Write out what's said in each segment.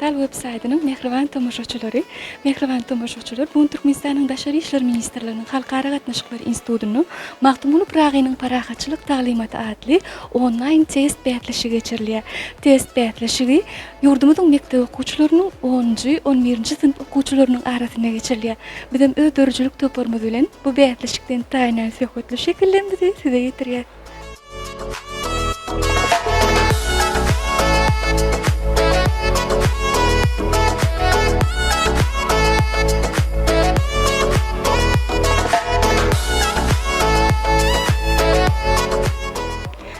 Portal web saytynyň mehriban tomoşaçylary, bu Türkmenistanyň Daşary işler ministrliginiň Halkara gatnaşyklar institutynyň Magtymul Pragynyň parahaçylyk taglimaty adly online test bätleşigi geçirilýär. Test bätleşigi ýurdumyzyň mektep okuwçylarynyň 10-njy, 11-nji synp okuwçylarynyň arasyna geçirilýär. Bizim ödörjülük toparmaz bilen bu bätleşikden taýynan söhbetli şekillendirdi size getirýär.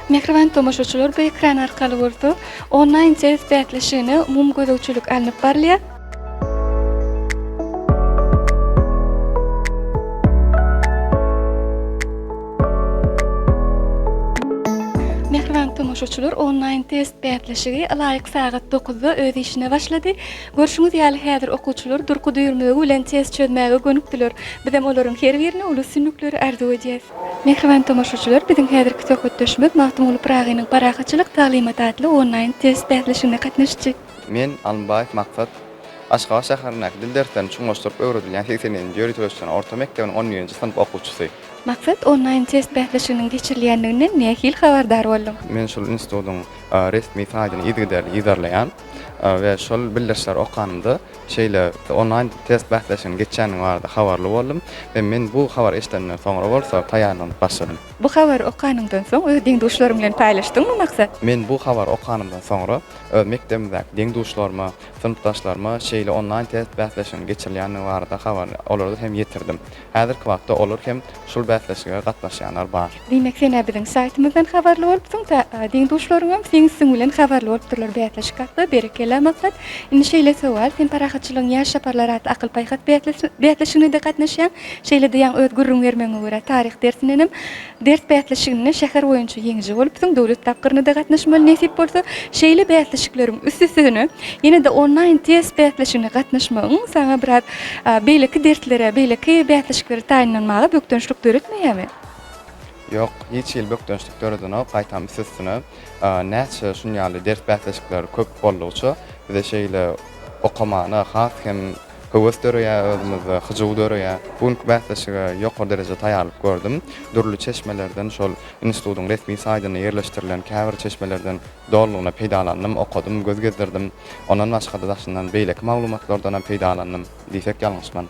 Mehriban tomoşaçylar bu ekran arkaly bolsa online test bätleşigine umum gözegçilik alınıp barlýar. Mehriban tomoşaçylar online test bätleşigi laýyk saat 9-da öz işine başlady. Görşüňiz ýaly häzir okuwçylar durky düýrmegi bilen test çözmäge gönükdiler. Bizim olaryň her birine uly sünnükleri arzu edýäs. Mehriban tomoşaçylar, bizim häzirki söhbetdeşimiz Magtymul Pragynyň parahaçylyk taglimaty adly online test bätleşigine gatnaşdy. Men Almbaýew Maksat Aşgabat şäherine dil dersleriň çuňlaşdyryp öwredilýän 80-nji ýyly töwüşden orta mekdebiň 10-njy synp okuwçysy. Maksat online test bätleşiginiň geçirilýändiginden nähil habardar boldum. Men şol institutyň resmi saýtyny ýygydarlaýan we şol bildirişler okanymda şeýle online test bätleşiginiň geçýäniň barada habarly boldum we men bu habar eşitenden soňra bolsa taýýarlanyp başladym. Bu habar okanymdan soň öz deňdoşlarym bilen paýlaşdyňmy Maksat? Men bu habar okanymdan soňra öz mektebimdäki deňdoşlaryma, synpdaşlaryma şeýle online test bätleşiginiň geçirilýäniň barada habar olary hem ýetirdim. Häzirki wagtda olar hem şol bätleşige gatnaşýanlar bar. Diýmek sen biziň saýtymyzdan habarly bolupsyň da deňdoşlaryňam seňiň bilen habarly bolupdyrlar bätleşik hakda berekeli Maksat. Indi şeýle sowal, sen parahaçylygyň ýaş şaparlary atly akyl paýhat bätleşigine de gatnaşýan, şeýle diýen öz gurrun bermeňe görä taryh dersinenim ders bätleşigine şäher boýunça ýeňji bolupsyň, döwlet tapgyryna da gatnaşmaly nesip bolsa, şeýle bätleşikleriň üstüne ýene de online test bätleşigine gatnaşmagyň saňa biraz beýleki derslere, beýleki bätleşiklere taýinlanmagy bökdönçlük döretmeýärmi? Yok, hiç ýyl bökdönçlük döredine gaýtam üstüne näçe şunýaly ders bätleşikleri köp bolýarça bize şeýle okamana has hem Kowestörya özümizde hyjywdörya bugünkü bätleşige ýokary derejede taýýarlyk gördüm. Dürli çeşmelerden şol institutyň resmi saýtyna ýerleşdirilen käbir çeşmelerden dolgyna peýdalandym, okudym, göz gezdirdim. Ondan başga da daşyndan beýleki maglumatlardan peýdalandym diýsek ýalňyşman.